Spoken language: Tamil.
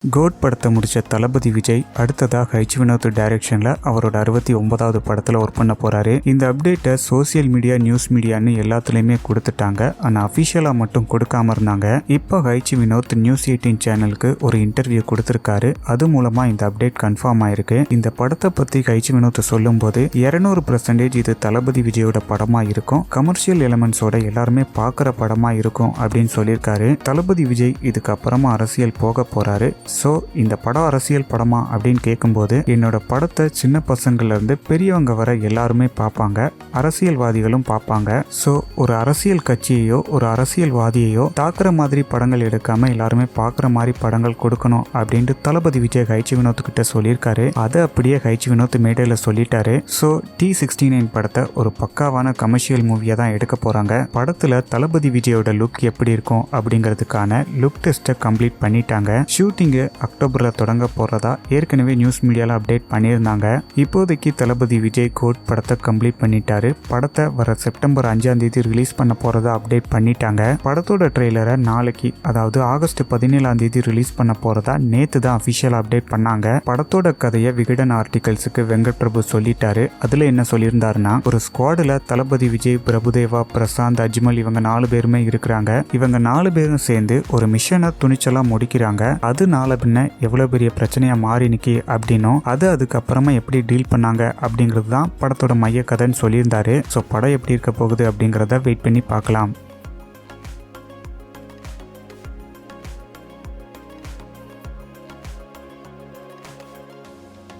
கோட் படத்தை முடிச்ச தளபதி விஜய் அடுத்ததாக ஹைச் வினோத் டைரக்ஷன்ல அவரோட 69வது படத்துல ஒர்க் பண்ண போறாரு. இந்த அப்டேட்டை சோசியல் மீடியா, நியூஸ் மீடியான்னு எல்லாத்துலயுமே கொடுத்துட்டாங்க. ஆனா அபிஷியலா மட்டும் கொடுக்காம இருந்தாங்க. இப்போ ஹைச் வினோத் நியூஸ் 18 சேனலுக்கு ஒரு இன்டர்வியூ கொடுத்திருக்காரு. அது மூலமா இந்த அப்டேட் கன்ஃபார்ம் ஆயிருக்கு. இந்த படத்தை பத்தி ஹைச் வினோத் சொல்லும் போது 200% இது தளபதி விஜயோட படமா இருக்கும், கமர்ஷியல் எலிமெண்ட்ஸோட எல்லாருமே பாக்குற படமா இருக்கும் அப்படின்னு சொல்லியிருக்காரு. தளபதி விஜய் இதுக்கு அப்புறமா அரசியல் போக போறாரு. ஸோ இந்த படம் அரசியல் படமா அப்படின்னு கேட்கும்போது, என்னோட படத்தை சின்ன பசங்கள்ல இருந்து பெரியவங்க வர எல்லாருமே பார்ப்பாங்க, அரசியல்வாதிகளும் பார்ப்பாங்க. ஸோ ஒரு அரசியல் கட்சியையோ ஒரு அரசியல்வாதியையோ தாக்குற மாதிரி படங்கள் எடுக்காம எல்லாருமே பார்க்குற மாதிரி படங்கள் கொடுக்கணும் அப்படின்ட்டு தளபதி விஜய் ஹைச் வினோத் கிட்ட சொல்லியிருக்காரு. அதை அப்படியே ஹைச் வினோத் மேடையில் சொல்லிட்டாரு. ஸோ T69 படத்தை ஒரு பக்காவான கமர்ஷியல் மூவியா தான் எடுக்க போறாங்க. படத்துல தளபதி விஜயோட லுக் எப்படி இருக்கும் அப்படிங்கிறதுக்கான லுக் டெஸ்ட்டை கம்ப்ளீட் பண்ணிட்டாங்க. ஷூட்டிங் அக்டோபர்ல தொடங்க போறதா ஏற்கனவே நியூஸ் மீடியால அப்டேட் பண்ணியிருந்தாங்க. இப்போதைக்கு தளபதி விஜய் கோட் படத்தை கம்ப்ளீட் பண்ணிட்டாரு. படத்தை வர செப்டம்பர் 5ஆம் தேதி ரிலீஸ் பண்ண போறதா அப்டேட் பண்ணிட்டாங்க. படத்தோட ட்ரெய்லரை நாளைக்கு, அதாவது ஆகஸ்ட் 17ஆம் தேதி ரிலீஸ் பண்ண போறதா நேத்து தான் அபிஷியல் அப்டேட் பண்ணாங்க. படத்தோட கதையை விகடன் ஆர்டிகல்ஸுக்கு வெங்கட் பிரபு சொல்லிட்டாரு. அதுல என்ன சொல்லியிருந்தாருன்னா, ஒரு ஸ்குவாடுல தளபதி விஜய், பிரபுதேவா, பிரசாந்த், அஜ்மல் இவங்க 4 பேருமே இருக்கிறாங்க. இவங்க 4 பேரும் சேர்ந்து ஒரு மிஷனை துணிச்சலா முடிக்கிறாங்க. அதனால பின்ன எவ்வளவு பெரிய பிரச்சனையா மாறி நிக்கி அப்படின்னும், அதுக்கப்புறமா எப்படி டீல் பண்ணாங்க அப்படிங்கிறது தான் படத்தோட மைய கதைன்னு சொல்லியிருந்தாரு. ஸோ படம் எப்படி இருக்க போகுது அப்படிங்கிறத வெயிட் பண்ணி பார்க்கலாம்.